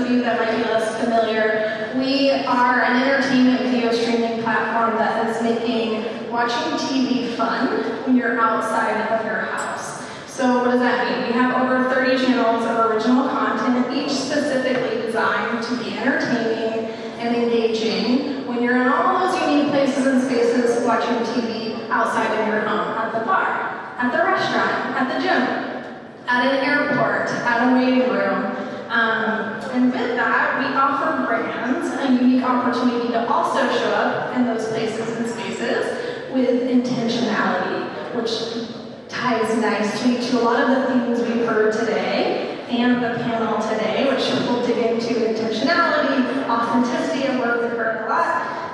of you that might be less familiar, we are an entertainment video streaming platform that is making watching TV fun when you're outside of your house. So what does that mean? We have over 30 channels of original content, each specifically designed to be entertaining and engaging when you're in all those unique places and spaces watching TV outside of your home, at the bar, at the restaurant, at the gym, at an airport, at a waiting room. And with that, we offer brands a unique opportunity to also show up in those places and spaces with intentionality, which ties nicely to a lot of the themes we've heard today and the panel today, which we'll dig into intentionality, authenticity of work we've heard a lot,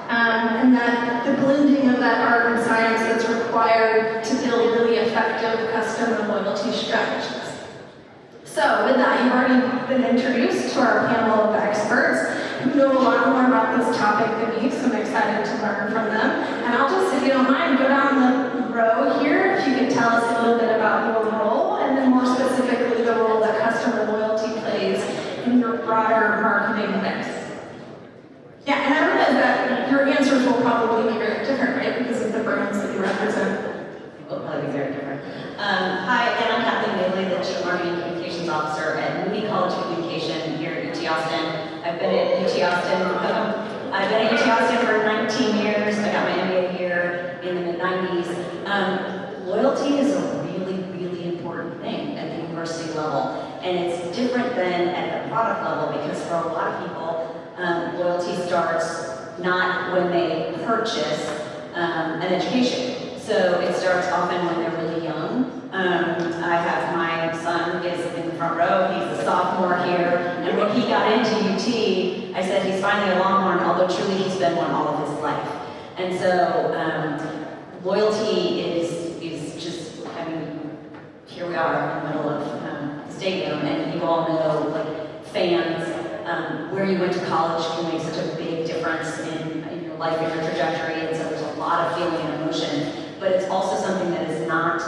and that the blending of that art and science that's required to build really effective customer loyalty strategies. So with that, you've already been introduced to our panel of experts who know a lot more about this topic than me, so I'm excited to learn from them. And I'll just, if you don't mind, go down the row here, if you could tell us a little bit about your role, and then more specifically the role that customer loyalty plays in your broader marketing mix. Yeah, and I realize that your answers will probably be very different, right, because of the brands that you represent. Will probably be very different. Hi, again, I'm Kathleen Mabley, the Chief Marketing and Communications Officer at Moody College of Communication here at UT Austin. I've been at UT Austin for 19 years. I got my MBA here in the mid-90s. Loyalty is a really, really important thing at the university level, and it's different than at the product level because for a lot of people, loyalty starts not when they purchase an education. So it starts often when they're really young. I have my son is in the front row, he's a sophomore here, and when he got into UT, I said he's finally a Longhorn, although truly he's been one all of his life. And so loyalty is just, I mean, here we are in the middle of the stadium, and you all know, like, fans, where you went to college can make such a big difference in your life and your trajectory, and so there's a lot of feeling and emotion. But it's also something that is not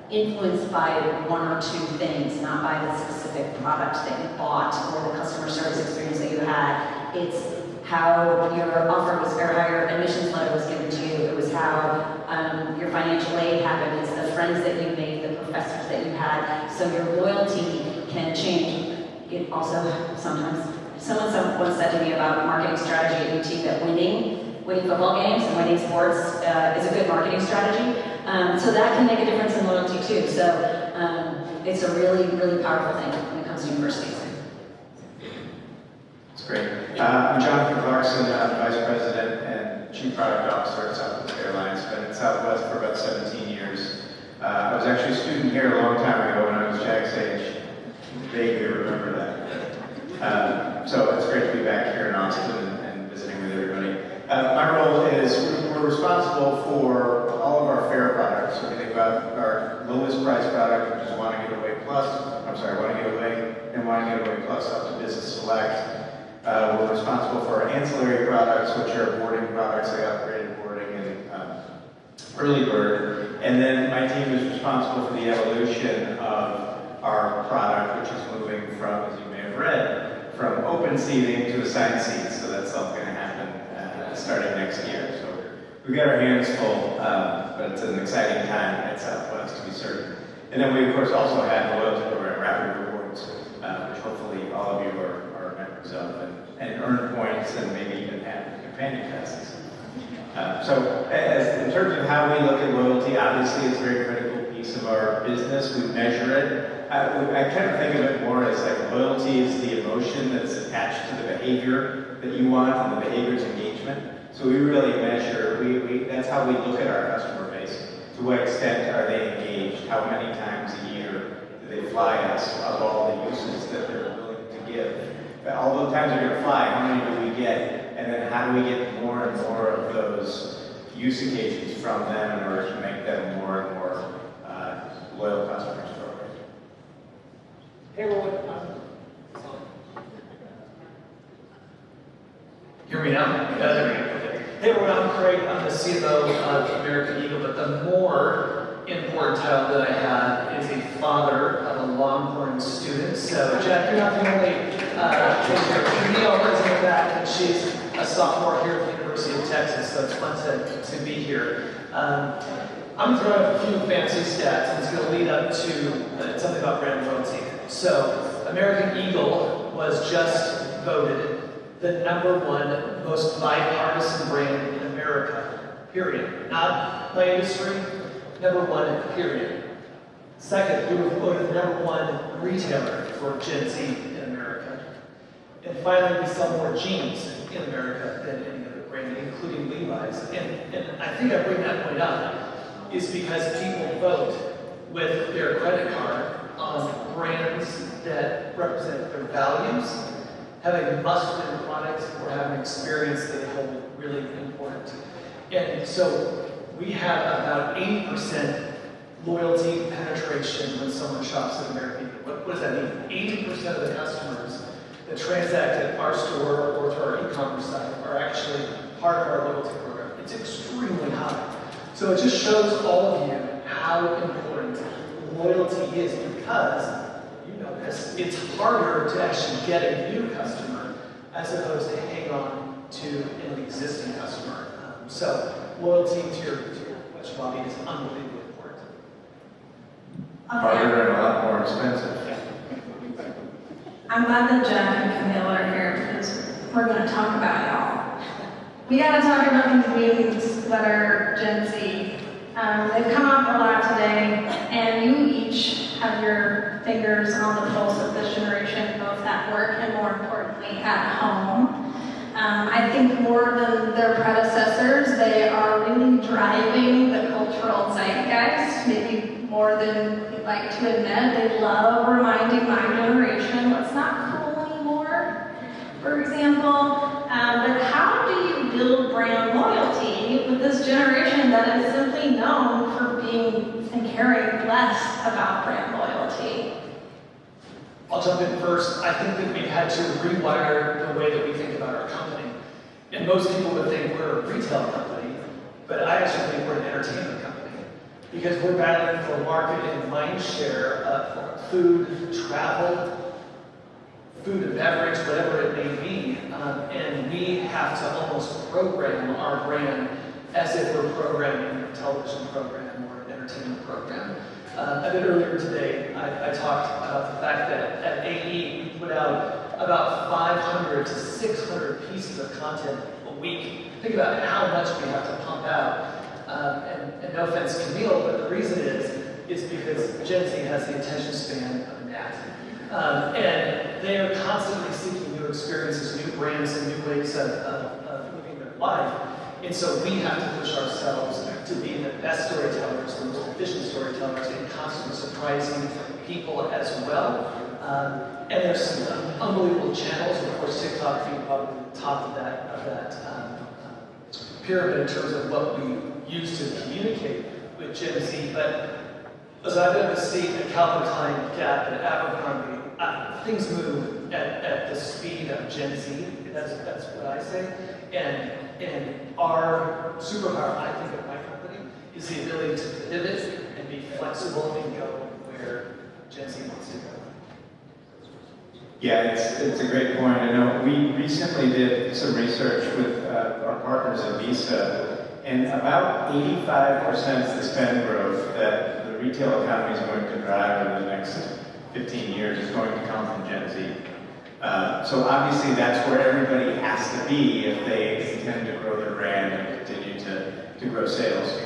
influenced by one or two things, not by the specific product that you bought or the customer service experience that you had. It's how your offer was, or how your admissions letter was given to you. It was how your financial aid happened. It's the friends that you made, the professors that you had. So your loyalty can change. It also sometimes, someone once said to me about marketing strategy at UT that winning football games and winning sports is a good marketing strategy. So that can make a difference in loyalty too. So it's a really, really powerful thing when it comes to universities. That's great. I'm Jonathan Clarkson, Vice President and Chief Product Officer at Southwest Airlines. Been at Southwest for about 17 years. I was actually a student here a long time ago when I was Jack's age. Vaguely remember that. So it's great to be back here in Austin and visiting with everybody. My role is we're responsible for all of our fare products. So we think about our lowest price product, which is Want to Get Away Plus. Want to Get Away and Want to Get Away Plus up to Business Select. We're responsible for our ancillary products, which are boarding products, like upgraded boarding and early bird. And then my team is responsible for the evolution of our product, which is moving from, as you may have read, from open seating to assigned seats. So that's all going to happen starting next year. So we've got our hands full, but it's an exciting time at Southwest, to be certain. And then we, of course, also have the loyalty program, Rapid Rewards, which hopefully all of you are members of, and earn points and maybe even have companion passes. So in terms of how we look at loyalty, obviously it's a very critical piece of our business. We measure it. I kind of think of it more as like loyalty is the emotion that's attached to the behavior that you want, and the behavior's engagement. So we really measure, that's how we look at our customer base. To what extent are they engaged? How many times a year do they fly us of all the uses that they're willing to give? But all the times they're going to fly, how many do we get? And then how do we get more and more of those use occasions from them in order to make them more and more loyal customers for our brand? Hey everyone. Hear me now? Hey everyone, I'm Craig. I'm the CMO of American Eagle, but the more important title that I have is a father of a Longhorn student. So Jack, you're not the only Camille is in the back, and she's a sophomore here at the University of Texas, so it's fun to be here. I'm going to throw out a few fancy stats, and it's going to lead up to something about brand loyalty. So, American Eagle was just voted the #1 most bipartisan brand in America, period. Not by industry, #1, period. Second, we were voted #1 retailer for Gen Z in America. And finally, we sell more jeans in America than any other brand, including Levi's. And I think I bring that point up is because people vote with their credit card on brands that represent their values, have a must-win product, or have an experience that they hold really important. And so we have about 80% loyalty penetration when someone shops at American Eagle. What does that mean? 80% of the customers that transact at our store or through our e-commerce site are actually part of our loyalty program. It's extremely high. So it just shows all of you how important loyalty is because, you know this, it's harder to actually get a new customer as opposed to hang on to an existing customer. So loyalty to your question, Bobbi, is unbelievably important. Harder and a lot more expensive. I'm glad that Jack and Camille are here because we're going to talk about y'all. We got to talk about these mutants that are Gen Z. They've come up a lot today, and you each have your fingers on the pulse of this generation, both at work and more importantly at home. I think more than their predecessors, they are really driving the cultural zeitgeist, maybe more than we'd like to admit. They love reminding my generation what's not cool anymore, for example. But how do you build brand loyalty with this generation that is simply known for being and caring less about brand loyalty? I'll jump in first. I think that we've had to rewire the way that we think about our company. And most people would think we're a retail company, but I actually think we're an entertainment company. Because we're battling for market and mind share of food, travel, food and beverage, whatever it may be. And we have to almost program our brand as if we're programming a television program or an entertainment program. A bit earlier today, I talked about the fact that at AE, we put out about 500 to 600 pieces of content a week. Think about how much we have to pump out. And no offense, Camille, but the reason is because Gen Z has the attention span of a gnat. And they are constantly seeking new experiences, new brands, and new ways of living their life. And so we have to push ourselves to be the best storytellers, the most efficient storytellers, and constantly surprising people as well. And there's some unbelievable channels. Of course, TikTok being probably the top of that pyramid in terms of what we use to communicate with Gen Z. But as I've been able to see at Calvin Klein, Gap, and Abercrombie, things move at the speed of Gen Z. That's what I say. And our superpower, I think, at my company, is the ability to pivot and be flexible and go where Gen Z wants to go. Yeah, it's a great point. I know we recently did some research with our partners at Visa, and about 85% of the spend growth that the retail economy is going to drive over the next 15 years is going to come from Gen Z. So obviously that's where everybody has to be if they intend to grow their brand and continue to grow sales.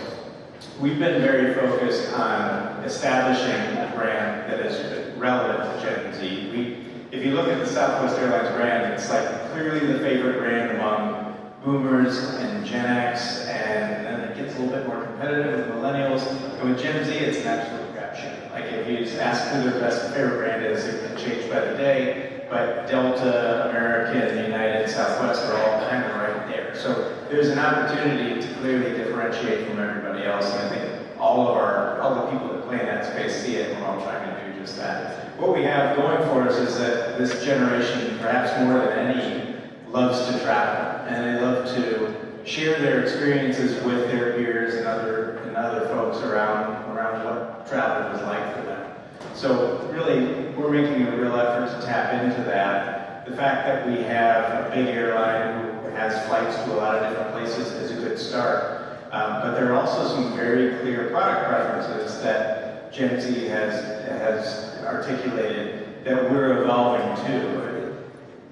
We've been very focused on establishing a brand that is relevant to Gen Z. If you look at the Southwest Airlines brand, it's like clearly the favorite brand among boomers and Gen X, and then it gets a little bit more competitive with millennials. And with Gen Z, it's an absolute crapshoot. Like if you just ask who their best favorite brand is, it can change by the day. But Delta, American, United, Southwest are all kind of right there. So there's an opportunity to clearly differentiate from everybody else. And I think all the people that play in that space see it, and we're all trying to do just that. What we have going for us is that this generation, perhaps more than any, loves to travel, and they love to share their experiences with their peers and other folks around what travel is like for them. So really, we're making a real effort to tap into that the fact that we have a big airline who has flights to a lot of different places is a good start. But there are also some very clear product preferences that Gen Z has articulated that we're evolving to.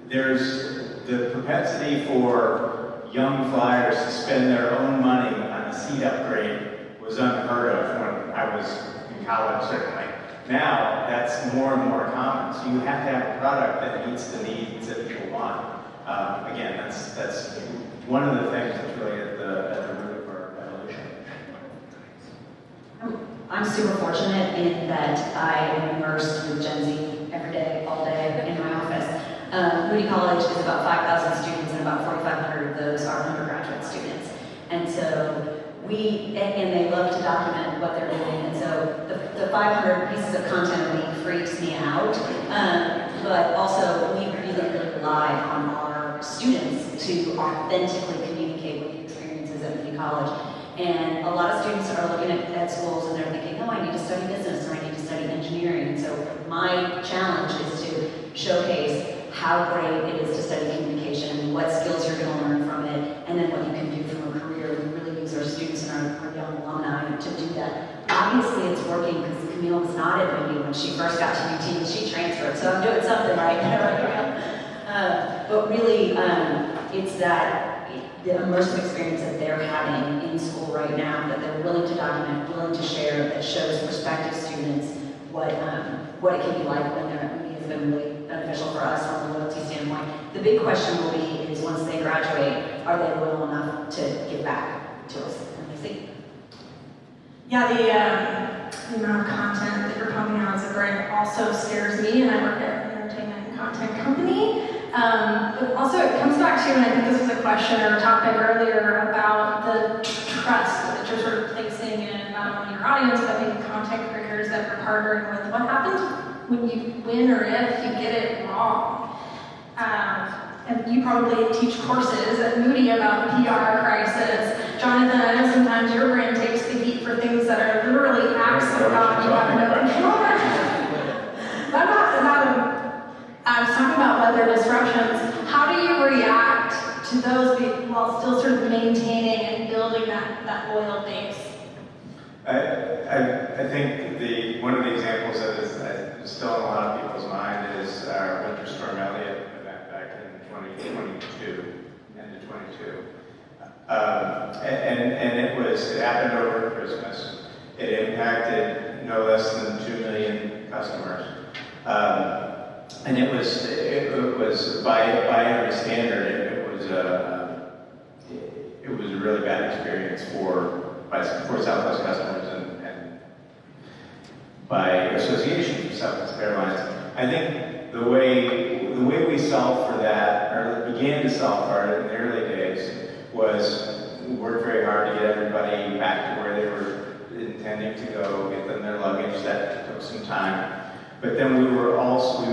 There's the propensity for young flyers to spend their own money on a seat upgrade was unheard of when I was in college, certainly. Now, that's more and more common. So you have to have a product that meets the needs that people want. Again, that's one of the things that's really at the root of our evolution. I'm super fortunate in that I am immersed with Gen Z every day, all day in my office. Moody College is about 5,000 students, and about 4,500 of those are undergraduate students. And so and they love to document what they're doing. And so the 500 pieces of content a week freaks me out. But also, we really rely on our students to authentically communicate with the experiences at Moody College. And a lot of students are looking at schools and they're thinking, oh, I need to study business or I need to study engineering. And so my challenge is to showcase how great it is to study communication, what skills you're going to learn from it, and then what you can do from a career. We really use our students and our young alumni to do that. Obviously, it's working because Camille was not at Moody when she first got to UT and she transferred, so I'm doing something right. But really, it's that the immersive experience that they're having in school right now, that they're willing to document, willing to share, that shows prospective students what it can be like when they're at Moody has been really beneficial for us from a loyalty standpoint. The big question will be is once they graduate, are they loyal enough to give back to us? And we see. Yeah, the amount of content that you're pumping out as a brand also scares me, and I work at an entertainment and content company. But also it comes back to, and I think this was a question or a topic earlier about the trust that you're sort of placing in not only your audience, but maybe content creators that you're partnering with. What happens when you win or if you get it wrong? And you probably teach courses at Moody about PR crisis. Jonathan, I know sometimes your brand takes the heat for things that are literally acts of God you have no control over. I was talking about weather disruptions. How do you react to those while still sort of maintaining and building that loyal base? I think one of the examples that is still in a lot of people's mind is our Winter Storm Elliott event back in 2022, end of 22. And it happened over Christmas. It impacted no less than 2 million customers. And it was by every standard, it was a really bad experience for Southwest customers and by association with Southwest Airlines. I think the way we solved for that, or began to solve for it in the early days, was we worked very hard to get everybody back to where they were intending to go, get them their luggage. That took some time. But then we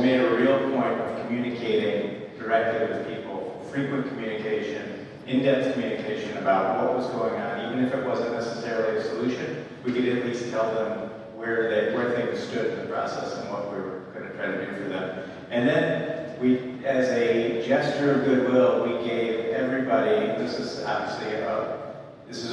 made a real point of communicating directly with people, frequent communication, in-depth communication about what was going on, even if it wasn't necessarily a solution. We could at least tell them where things stood in the process and what we were going to try to do for them. And then we, as a gesture of goodwill, we gave everybody, this is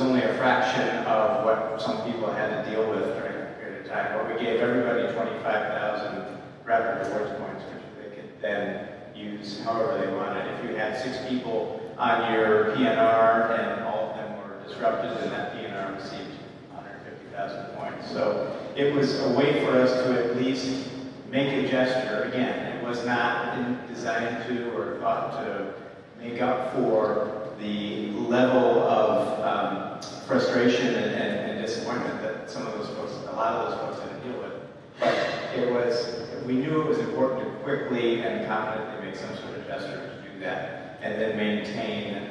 only a fraction of what some people had to deal with during that period of time, but we gave everybody 25,000 rapid rewards points, which they could then use however they wanted. If you had 6 people on your PNR and all of them were disrupted, then that PNR received 150,000 points. So it was a way for us to at least make a gesture. Again, it was not designed to or thought to make up for the level of frustration and disappointment that a lot of those folks had to deal with. But we knew it was important to quickly and confidently make some sort of gesture to do that, and then maintain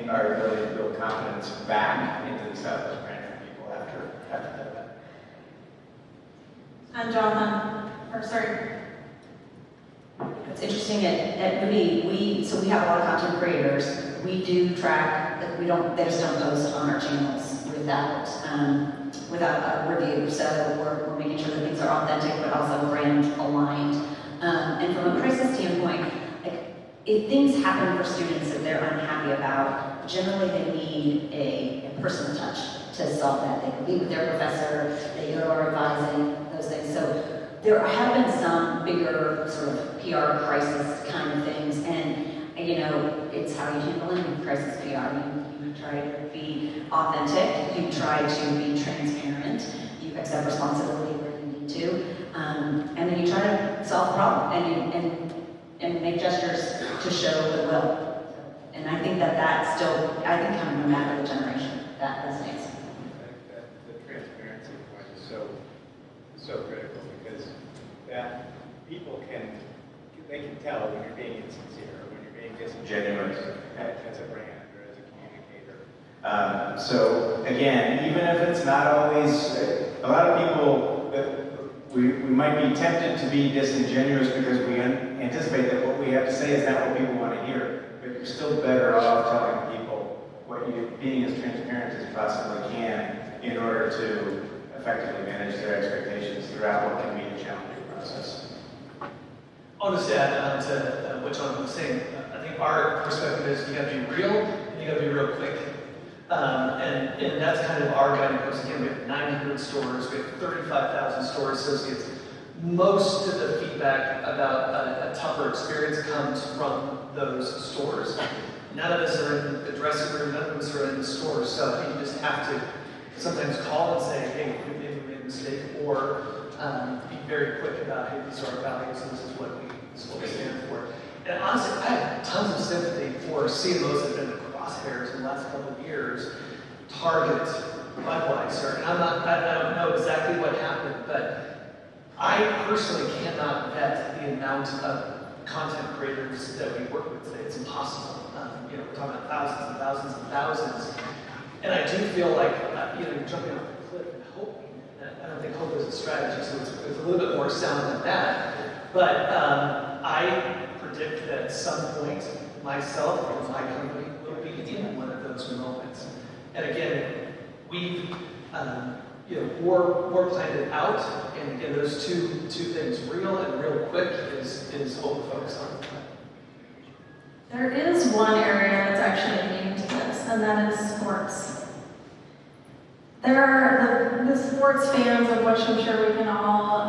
our ability to build confidence back into the Southwest brand for people after that event. And Jonathan, It's interesting at Moody, we have a lot of content creators. We do track, they just don't post on our channels without a review. So we're making sure that things are authentic but also brand aligned. And And from a crisis standpoint, like, if things happen for students that they're unhappy about, generally they need a personal touch to solve that. They can meet with their professor, they go to our advising, those things. So there have been some bigger sort of PR crisis kind of things, and you know, it's how you handle any crisis PR. You try to be authentic, you try to be transparent, you accept responsibility where you need to, and then you try to solve the problem and make gestures to show goodwill. And I think that's still, I think coming from that other generation, that resonates. The transparency point is so critical, because that people can tell when you're being insincere or when you're being disingenuous as a brand or as a communicator. So again, even if it's not always, a lot of people, we might be tempted to be disingenuous because we anticipate that what we have to say is not what people want to hear, but you're still better off telling people being as transparent as you possibly can in order to effectively manage their expectations throughout what can be a challenging process. I'll just add on to what John was saying. I think our perspective is you got to be real and you got to be real quick. And that's kind of our guiding post. Again, we have 900 stores, we have 35,000 store associates. Most of the feedback about a tougher experience comes from those stores. None of us are in the dressing room, none of us are in the store, so you just have to sometimes call and say, hey, we maybe made a mistake, or be very quick about, hey, these are our values and this is what we stand for. And honestly, I have tons of sympathy for CMOs that have been in the crosshairs in the last couple of years, Target, Budweiser, and I don't know exactly what happened, but I personally cannot vet the amount of content creators that we work with today. It's impossible. We're talking about thousands and thousands and thousands. And I do feel like, you're jumping off a cliff and hoping. I don't think hope is a strategy, so it's a little bit more sound than that. But I predict that at some point, myself or my company will be in one of those moments. And again, we've we're planned it out, and again, those two things, real and real quick, is what we're focused on. There is one area that's actually immune to this, and that is sports. There are the sports fans, of which I'm sure we can all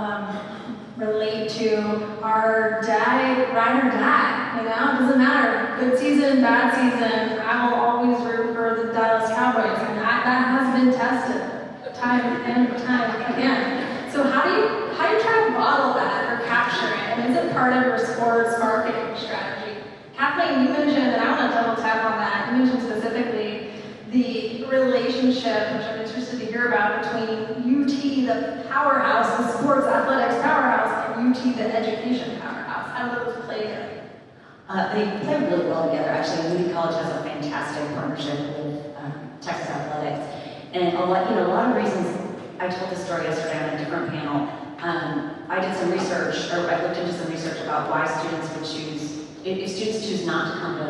relate to, are ride or die. It doesn't matter. Good season, bad season, I will always root for the Dallas Cowboys, and that has been tested time and time again. So how do you try to bottle that or capture it? And is it part of your sports marketing strategy? Kathleen, you mentioned, and I want to double tap on that, you mentioned specifically the relationship, which I'm interested to hear about, between UT, the powerhouse, the sports athletics powerhouse, and UT, the education powerhouse. How do those play together? They play really well together. Actually, Moody College has a fantastic partnership with Texas Athletics. And a lot of reasons, I told this story yesterday on a different panel. I did some research, or I looked into some research about why students would choose, if students choose not to come to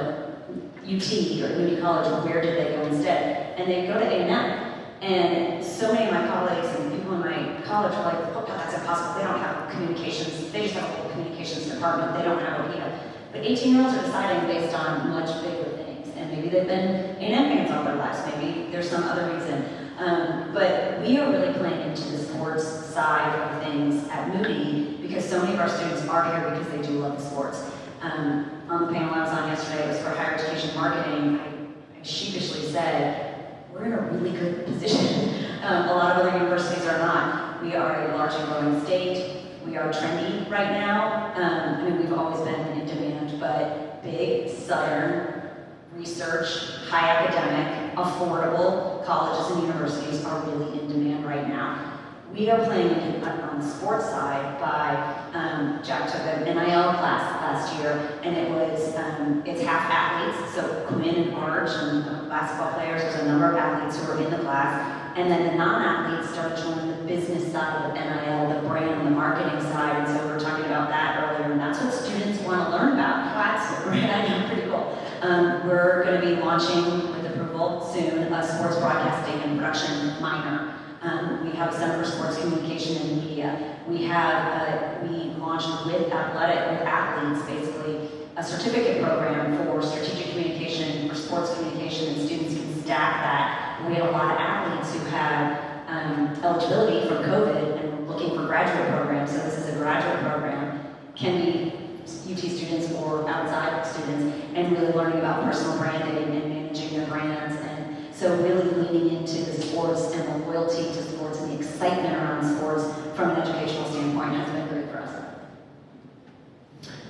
UT or Moody College, where did they go instead? And they go to A&M. And so many of my colleagues and people in my college were like, oh, that's impossible. They don't have communications. They just have a whole communications department. They don't have a, But 18-year-olds are deciding based on much bigger things. And maybe they've been A&M fans all their lives. Maybe there's some other reason. But we are really playing into the sports side of things at Moody because so many of our students are here because they do love the sports. On the panel I was on yesterday, it was for higher education marketing. I sheepishly said, we're in a really good position. A lot of other universities are not. We are a large and growing state. We are trendy right now. We've always been in demand, but big, southern, research, high academic, affordable colleges and universities are really in demand right now. We are playing on the sports side by, Jack took an NIL class last year, and it's half athletes, so Quinn and Arch and basketball players, there's a number of athletes who are in the class, and then the non-athletes start joining the business side of NIL, the brand, the marketing side, and so we were talking about that earlier, and that's what students want to learn about. That's pretty cool. We're going to be launching, with approval soon, a sports broadcasting and production minor. We have a Center for Sports Communication and Media. We launched with athletes, basically, a certificate program for strategic communication, for sports communication, and students can stack that. And we have a lot of athletes who had eligibility from COVID and were looking for graduate programs, so this is a graduate program, can be UT students or outside students, and really learning about personal branding and managing their brands, and so really leaning into the sports and the loyalty to sports and the excitement around sports from an educational standpoint has been great for us.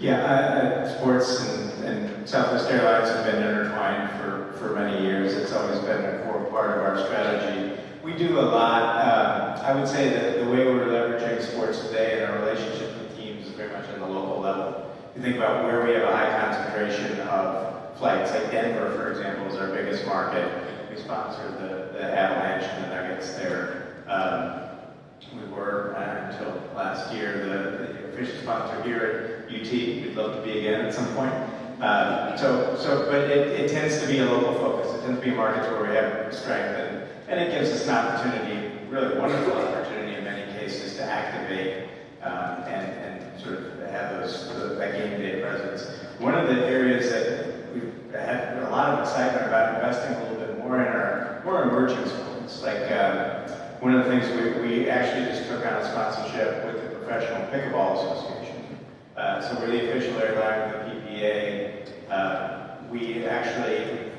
Yeah, sports and Southwest Airlines have been intertwined for many years. It's always been a core part of our strategy. We do a lot. I would say that the way we're leveraging sports today and our relationship with teams is very much at the local level. You think about where we have a high concentration of flights, like Denver, for example, is our biggest market. We sponsor the Avalanche and the Nuggets there. We were, until last year, the official sponsor here at UT. We'd love to be again at some point. But it tends to be a local focus. It tends to be markets where we have strength, and it gives us an opportunity, really wonderful opportunity in many cases, to activate and sort of have that game day presence. One of the areas that we've had a lot of excitement about investing a little bit more in are more emerging sports. Like one of the things we actually just took on a sponsorship with the Professional Pickleball Association. So we're the official airline with the PPA. We actually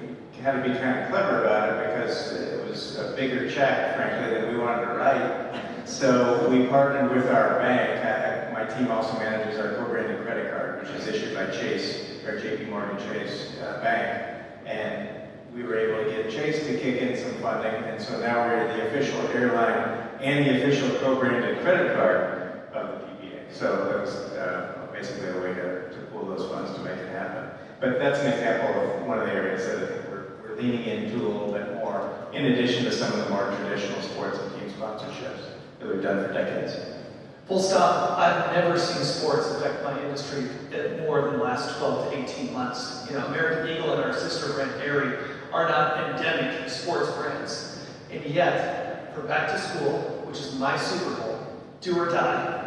had to be kind of clever about it because it was a bigger check, frankly, than we wanted to write. So we partnered with our bank. My team also manages our co-branded credit card, which is issued by Chase, or JP Morgan Chase Bank. And we were able to get Chase to kick in some funding, and so now we're the official airline and the official co-branded credit card of the PPA. So that was basically a way to pool those funds to make it happen. But that's an example of one of the areas that I think we're leaning into a little bit more, in addition to some of the more traditional sports and team sponsorships that we've done for decades. Full stop. I've never seen sports affect my industry more than the last 12 to 18 months. You know, American Eagle and our sister brand Aerie are not endemic sports brands. And yet, for back to school, which is my Super Bowl, do or die,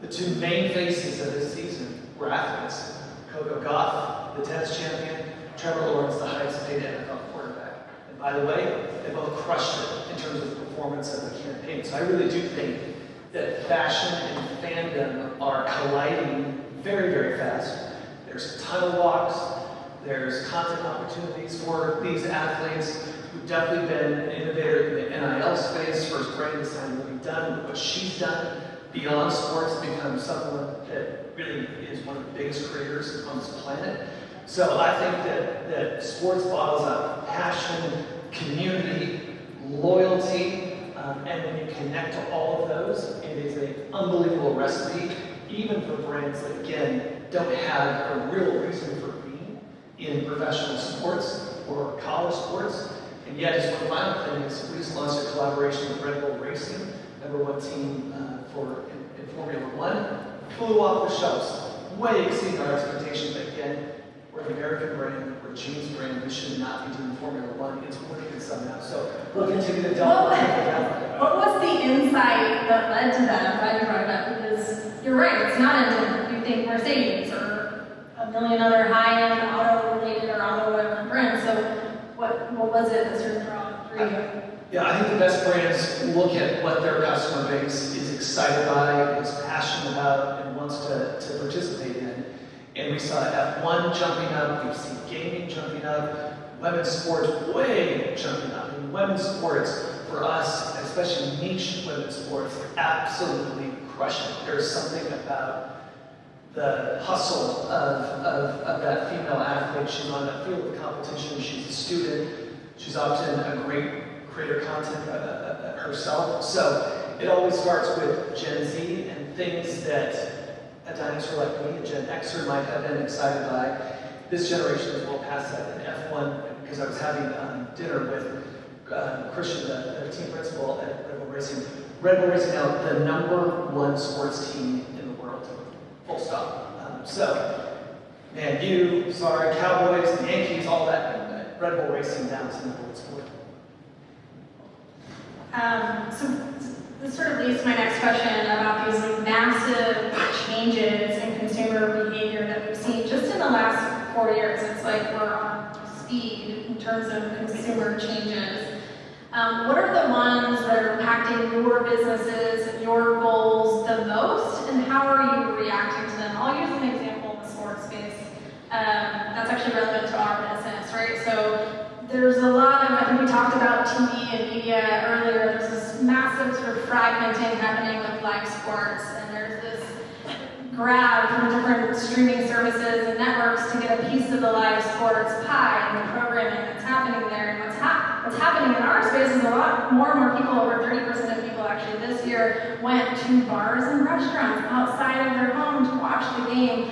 the two main faces of this season were athletes. Coco Gauff, the tennis champion, Trevor Lawrence, the highest paid NFL quarterback. And by the way, they both crushed it in terms of the performance of the campaign. So I really do think that fashion and fandom are colliding very, very fast. There's a ton of walks. There's content opportunities for these athletes. We've definitely been an innovator in the NIL space. First brand design that we've done, what she's done beyond sports to become someone that really is one of the biggest creators on this planet. So I think that sports bottles up passion, community, loyalty, and when you connect to all of those, it is an unbelievable recipe, even for brands that, again, don't have a real reason for being in professional sports or college sports. And yet, just one final thing is we just launched a collaboration with Red Bull Racing, #1 team in Formula One. Flew off the shelves, way exceeding our expectations. Again, we're an American brand, we're a James brand, we should not be doing Formula One. It's working somehow. So we'll continue to delve into What was the insight that led to that? I'm glad you brought it up, because you're right, it's not endemic. You think Mercedes or a million other high-end auto-related or auto-whatever brands. So what was it that sort of drew you? Yeah, I think the best brands look at what their customer base is excited by, is passionate about, and wants to participate in. And we saw F1 jumping up, we see gaming jumping up, women's sports way jumping up. I mean, women's sports, for us, especially niche women's sports, absolutely crushing it. There's something about the hustle of that female athlete. She's on that field of competition, she's a student, she's often a great creator content herself. So it always starts with Gen Z and things that a dinosaur like me, a Gen Xer, might have been excited by. This generation is well past that. In F1, because I was having dinner with Christian, the team principal at Red Bull Racing. Red Bull Racing now the #1 sports team in the world. Full stop. Man, Cowboys, the Yankees, all that. Red Bull Racing now is the #1 sport. So This sort of leads to my next question about these massive changes in consumer behavior that we've seen just in the last 4 years. It's like we're on speed in terms of consumer changes. What are the ones that are impacting your businesses and your goals the most, and how are you reacting to them? I'll use an example in the sports space that's actually relevant to our business, right? So there's a lot of, I think we talked about TV and media earlier, there's this massive sort of fragmenting happening with live sports, and there's this grab from different streaming services and networks to get a piece of the live sports pie and the programming that's happening there. And what's happening in our space is a lot more and more people, over 30% of people actually this year, went to bars and restaurants outside of their home to watch the game,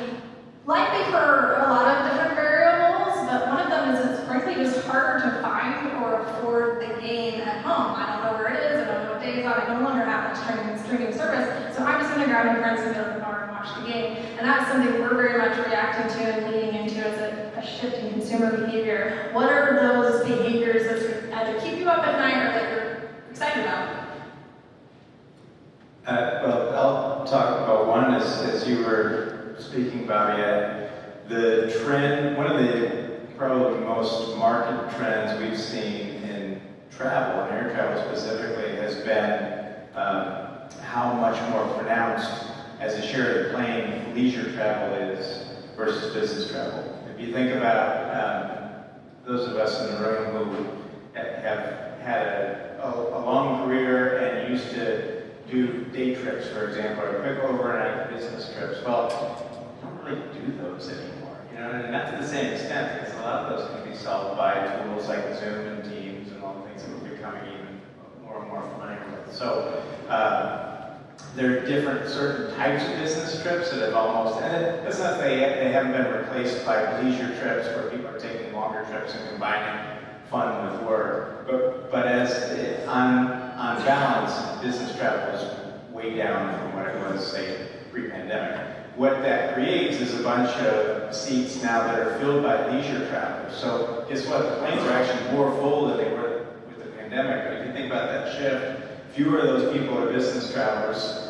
likely for a lot of different variables, but one of them is it's frankly just harder to find or afford the game at home. I don't know where it is, I don't know what day it's on, I no longer have that streaming service, so I'm just going to grab my friends and go to the bar and watch the game. And that's something we're very much reacting to and leading into as a shift in consumer behavior. What are those behaviors that sort of either keep you up at night or that you're excited about? Well, I'll talk about one as you were speaking, Bobbi. The trend, one of the probably most marked trends we've seen in travel, and air travel specifically, has been how much more pronounced as a share of the plane leisure travel is versus business travel. If you think about those of us in the room who have had a long career and used to do day trips, for example, or quick overnight business trips, well, we don't really do those anymore. And not to the same extent, because a lot of those can be solved by tools like Zoom and Teams and all the things that we're becoming even more and more familiar with. So there are different certain types of business trips that have almost, and it's not that they haven't been replaced by leisure trips where people are taking longer trips and combining fun with work, but as on balance, business travel is way down from what it was, say, pre-pandemic. What that creates is a bunch of seats now that are filled by leisure travelers. So guess what? The planes are actually more full than they were with the pandemic. But if you think about that shift, fewer of those people are business travelers,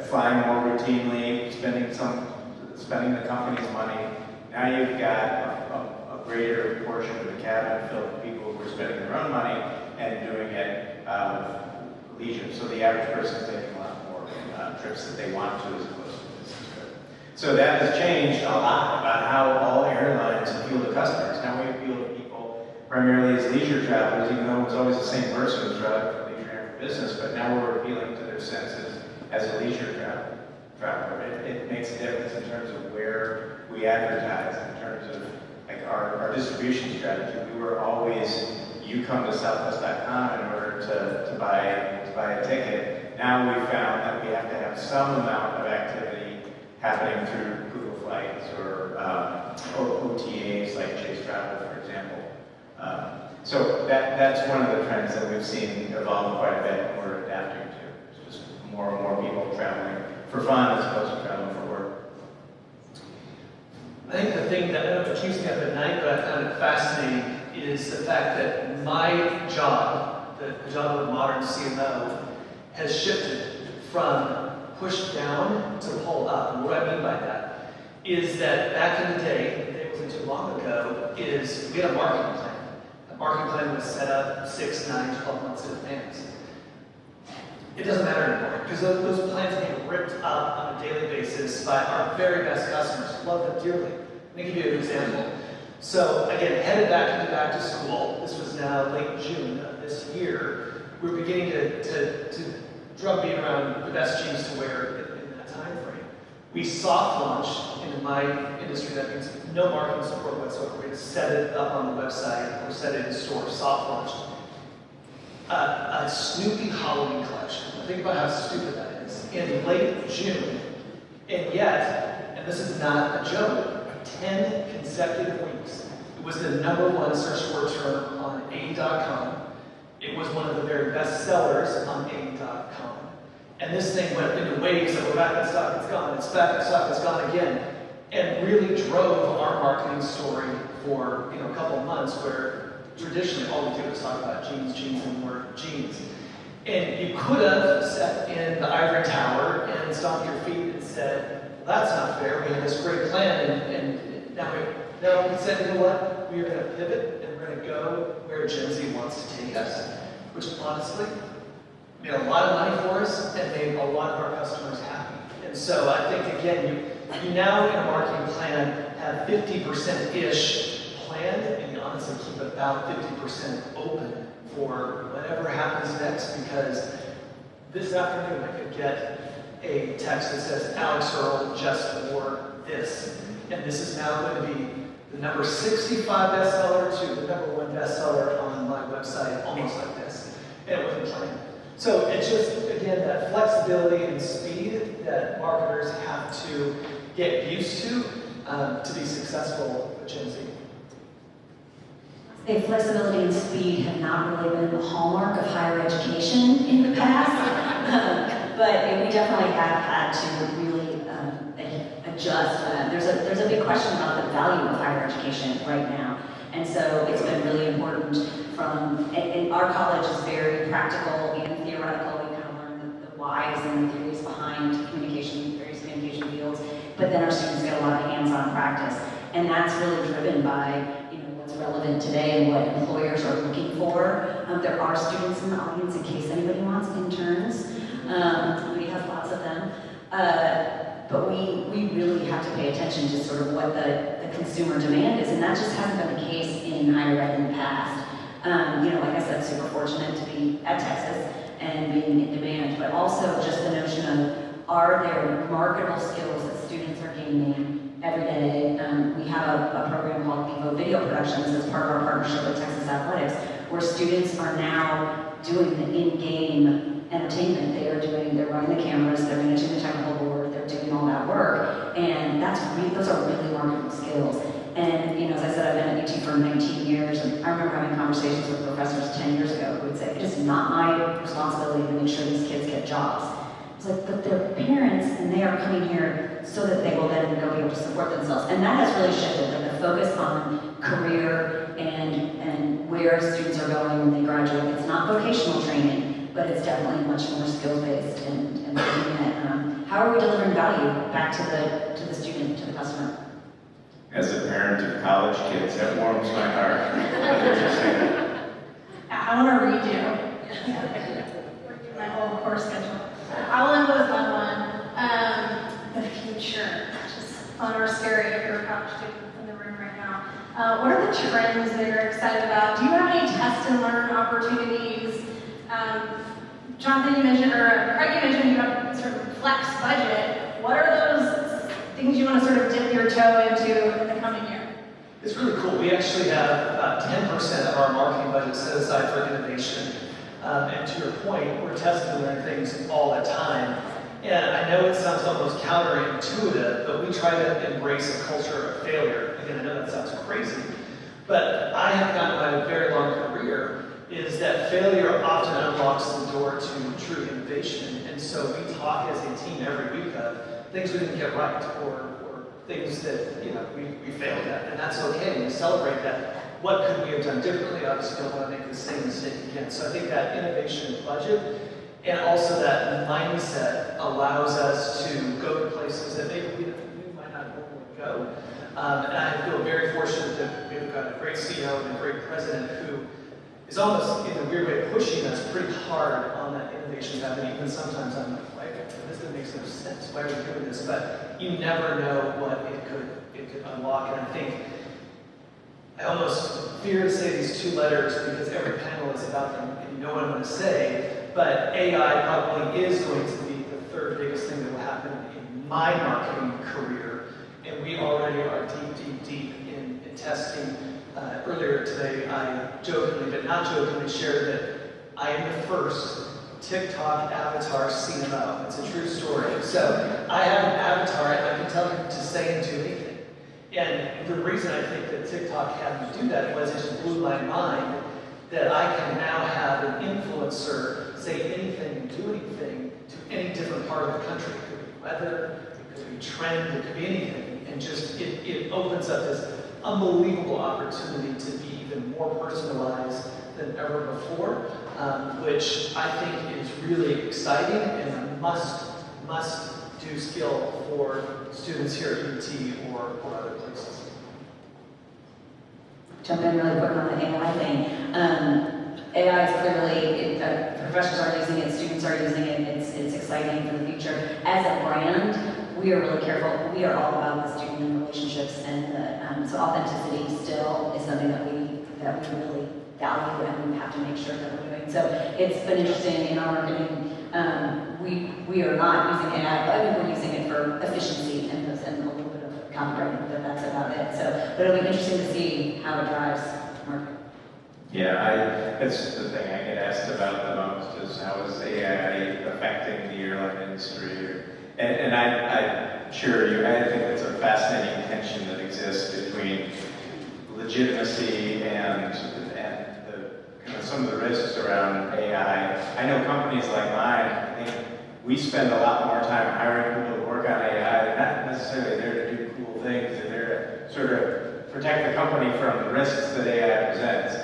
flying more routinely, spending the company's money. Now you've got a greater portion of the cabin filled with people who are spending their own money and doing it leisure. So the average person is taking a lot more trips that they want to as opposed to a business trip. So that has changed a lot about how all airlines appeal to customers. Now we appeal to people primarily as leisure travelers, even though it's always the same person who's traveling for leisure and for business, but now we're appealing to their senses as a leisure traveler. It makes a difference in terms of where we advertise, in terms of like our distribution strategy. We were always, you come to southwest.com in order to buy a ticket. Now we've found that we have to have some amount of activity happening through Google Flights or OTAs like Chase Travel, for example. So that's one of the trends that we've seen evolve quite a bit and we're adapting to. It's just more and more people traveling for fun as opposed to traveling for work. I think the thing that keeps me up at night, but I found it fascinating, is the fact that my job, the job of a modern CMO, has shifted from push down to pull up. And what I mean by that is that back in the day, it wasn't too long ago, is we had a marketing plan. The marketing plan was set up 6, 9, 12 months in advance. It doesn't matter anymore, because those plans are being ripped up on a daily basis by our very best customers. Love them dearly. Let me give you an example. So again, headed back into back to school, this was now late June of this year, we're beginning to drumbeat around the best jeans to wear in that time frame. We soft launched, in my industry that means no marketing support whatsoever. We set it up on the website or set it in store, soft launched. A Snoopy Halloween collection. Think about how stupid that is. In late June, and yet, and this is not a joke, 10 consecutive weeks, it was the #1 search word term on A.com. It was one of the very best sellers on A.com. And this thing went into waves that we're back in stock, it's gone, it's back in stock, it's gone again. And really drove our marketing story for a couple of months where traditionally all we do is talk about jeans, and more jeans. And you could have sat in the ivory tower and stomped your feet and said, well, that's not fair, we have this great plan, and now we said, you know what, we are going to pivot and we're going to go where Gen Z wants to take us, which honestly made a lot of money for us and made a lot of our customers happy. And so I think, again, you now in a marketing plan have 50%-ish planned, and you honestly keep about 50% open for whatever happens next, because this afternoon I could get a text that says, Alex Earl just for this. And this is now going to be the number 65 bestseller to the number 1 bestseller on my website, almost like this. And it wasn't planned. So it's just, again, that flexibility and speed that marketers have to get used to be successful with Gen Z. Say flexibility and speed have not really been the hallmark of higher education in the past, but we definitely have had to really adjust. There's a big question about the value of higher education right now, and so it's been really important. And our college is very practical and theoretical. We kind of learn the whys and the theories behind various communication fields, but then our students get a lot of hands-on practice, and that's really driven by relevant today and what employers are looking for. There are students in the audience in case anybody wants interns. We have lots of them. But we really have to pay attention to sort of what the consumer demand is, and that just hasn't been the case in higher ed in the past. Like I said, super fortunate to be at Texas and being in demand, but also just the notion of, are there marketable skills that students are gaining every day? We have a program called Vivo Video Productions as part of our partnership with Texas Athletics, where students are now doing the in-game entertainment. They're running the cameras, they're managing the technical board, they're doing all that work, and those are really marketable skills. And as I said, I've been at UT for 19 years, and I remember having conversations with professors 10 years ago who would say, it is not my responsibility to make sure these kids get jobs. It's like, but their parents, and they are coming here so that they will then go be able to support themselves. And that has really shifted, like the focus on career and where students are going when they graduate. It's not vocational training, but it's definitely much more skill-based and looking at how are we delivering value back to the student, to the customer. As a parent of college kids, that warms my heart. I want to redo my whole course schedule. I'll end with a fun one. The future, which is fun or scary if you're a college student in the room right now. What are the trends that you're excited about? Do you have any test and learn opportunities? Jonathan, you mentioned, or Craig, you mentioned you have sort of flex budget. What are those things you want to sort of dip your toe into in the coming year? It's really cool. We actually have about 10% of our marketing budget set aside for innovation. And to your point, we're testing and learning things all the time. And I know it sounds almost counterintuitive, but we try to embrace a culture of failure. Again, I know that sounds crazy, but I have found in my very long career is that failure often unlocks the door to true innovation. And so we talk as a team every week of things we didn't get right or things that we failed at, and that's okay. We celebrate that. What could we have done differently? Obviously, we don't want to make the same mistake again. So I think that innovation budget and also that mindset allows us to go to places that maybe we might not normally go. And I feel very fortunate that we've got a great CEO and a great president who is almost, in a weird way, pushing us pretty hard on that innovation path. And even sometimes I'm like, why, this doesn't make no sense. Why are we doing this? But you never know what it could unlock. And I think I almost fear to say these two letters because every panel is about them and you know what I'm going to say. But AI probably is going to be the third biggest thing that will happen in my marketing career. And we already are deep in testing. Earlier today, I jokingly, but not jokingly, shared that I am the first TikTok avatar CMO. It's a true story. So I have an avatar and I can tell him to say and do anything. And the reason I think that TikTok had me do that was it just blew my mind that I can now have an influencer say anything and do anything to any different part of the country. It could be weather, it could be trend, it could be anything. And just it opens up this unbelievable opportunity to be even more personalized than ever before, which I think is really exciting and a must-do skill for students here at UT or other places. Jump in really quick on the AI thing. AI is clearly, professors are using it, students are using it, it's exciting for the future. As a brand, we are really careful. We are all about the student and relationships, and so authenticity still is something that we really value, and we have to make sure that we're doing. So it's been interesting in our marketing. We are not using AI, but I think we're using it for efficiency and a little bit of copywriting, but that's about it. So, but it'll be interesting to see how it drives marketing. Yeah, it's the thing I get asked about the most is how is AI affecting the airline industry? And I'm sure I think it's a fascinating tension that exists between legitimacy and some of the risks around AI. I know companies like mine, I think we spend a lot more time hiring people to work on AI. They're not necessarily there to do cool things. They're there to sort of protect the company from the risks that AI presents.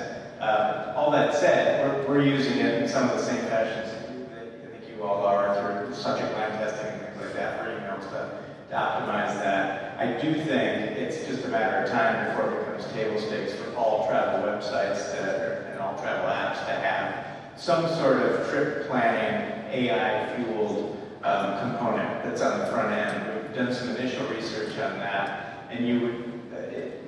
All that said, we're using it in some of the same fashions that I think you all are through subject line testing and things like that for emails to optimize that. I do think it's just a matter of time before it becomes table stakes for all travel websites and all travel apps to have some sort of trip planning AI-fueled component that's on the front end. We've done some initial research on that, and you would.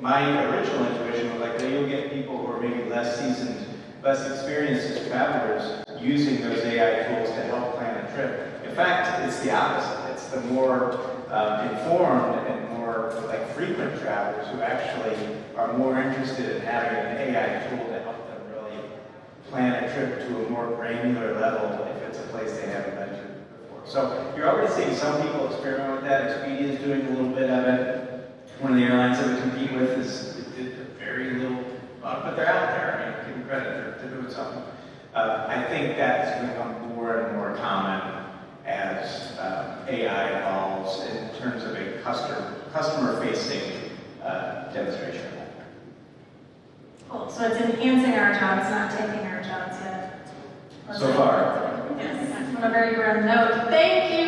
My original intuition was like, well, you'll get people who are maybe less seasoned, less experienced as travelers using those AI tools to help plan a trip. In fact, it's the opposite. It's the more informed and more frequent travelers who actually are more interested in having an AI tool to help them really plan a trip to a more granular level if it's a place they haven't been to before. So you're already seeing some people experiment with that. Expedia is doing a little bit of it. One of the airlines that we compete with did very little, but they're out there. I mean, give them credit, they're doing something. I think that's going to become more and more common as AI evolves in terms of a customer-facing demonstration. Cool. So it's enhancing our jobs, not taking our jobs yet. So far. Yes. On a very grim note. Thank you.